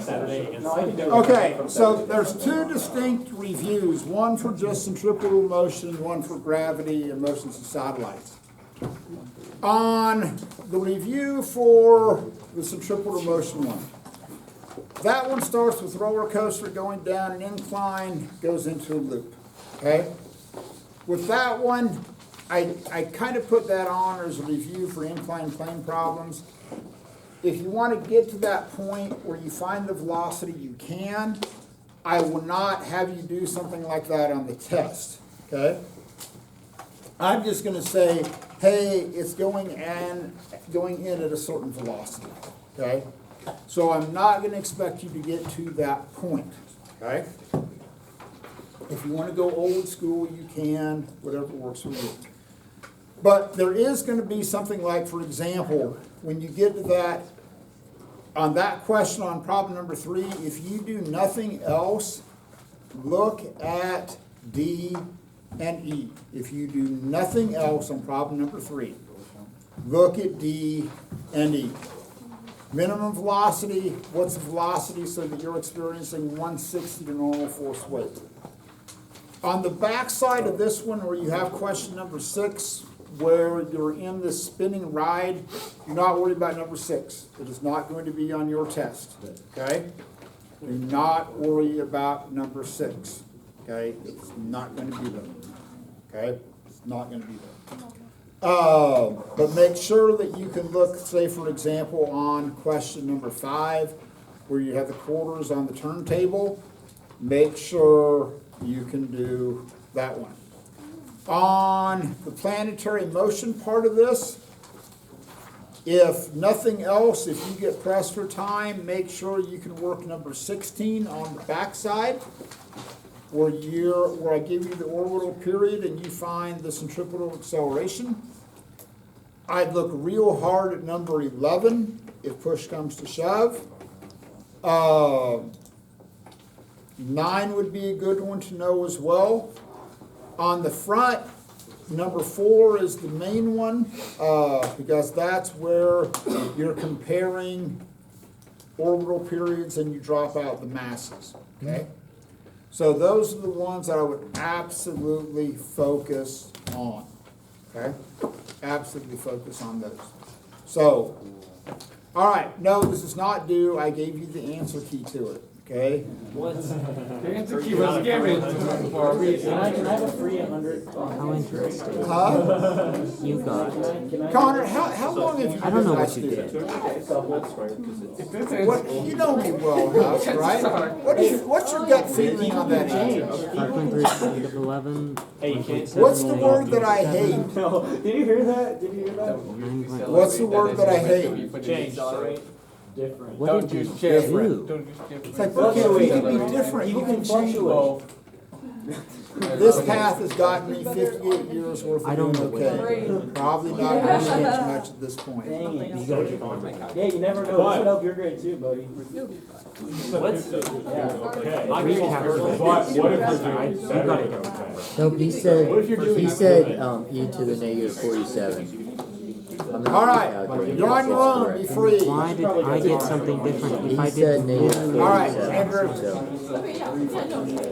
Saturday and Okay, so there's two distinct reviews, one for just centripetal motion, one for gravity and motions of satellites. On the review for the centripetal motion one, that one starts with roller coaster going down an incline, goes into a loop, okay? With that one, I kind of put that on as a review for incline plane problems. If you want to get to that point where you find the velocity, you can. I will not have you do something like that on the test, okay? I'm just going to say, hey, it's going in at a certain velocity, okay? So I'm not going to expect you to get to that point, okay? If you want to go old school, you can, whatever works for you. But there is going to be something like, for example, when you get to that, on that question on problem number 3, if you do nothing else, look at D and E. If you do nothing else on problem number 3, look at D and E. Minimum velocity, what's the velocity so that you're experiencing 1/60 the normal force weight? On the back side of this one, where you have question number 6, where you're in this spinning ride, you're not worried about number 6. It is not going to be on your test, okay? Do not worry about number 6, okay? It's not going to be there, okay? It's not going to be there. But make sure that you can look, say for example, on question number 5, where you have the quarters on the turntable. Make sure you can do that one. On the planetary motion part of this, if nothing else, if you get pressed for time, make sure you can work number 16 on the backside, where I give you the orbital period and you find the centripetal acceleration. I'd look real hard at number 11 if push comes to shove. 9 would be a good one to know as well. On the front, number 4 is the main one, because that's where you're comparing orbital periods and you drop out the masses, okay? So those are the ones that I would absolutely focus on, okay? Absolutely focus on those. So, all right, no, this is not due. I gave you the answer key to it. Okay. The answer key was given for a reason. Can I have a free 100? How interesting. Huh? You got. Connor, how long have you I don't know been what at you student? did. What, you know me well enough, right? What's your gut feeling on that answer? 5.3 of 11. Hey, kids. What's the word that I hate? No, did you hear that? Did you hear that? 9.1. What's the word that I hate? Change, sorry. Different. What did you Different. do? It's like, okay, we can be different. You can change. This path has gotten me 58 years worth I of don't doing know okay. Probably not going to change much at this point. You gotta keep on. Yeah, you never know. This would help your grade too, buddy. What's? Yeah. I really have to. What if you're You doing gotta go. No, he said e to the negative 47. All right, you're on your own, be free. Why did I get something different if I He said didn't? negative 47. All right, Andrew. So.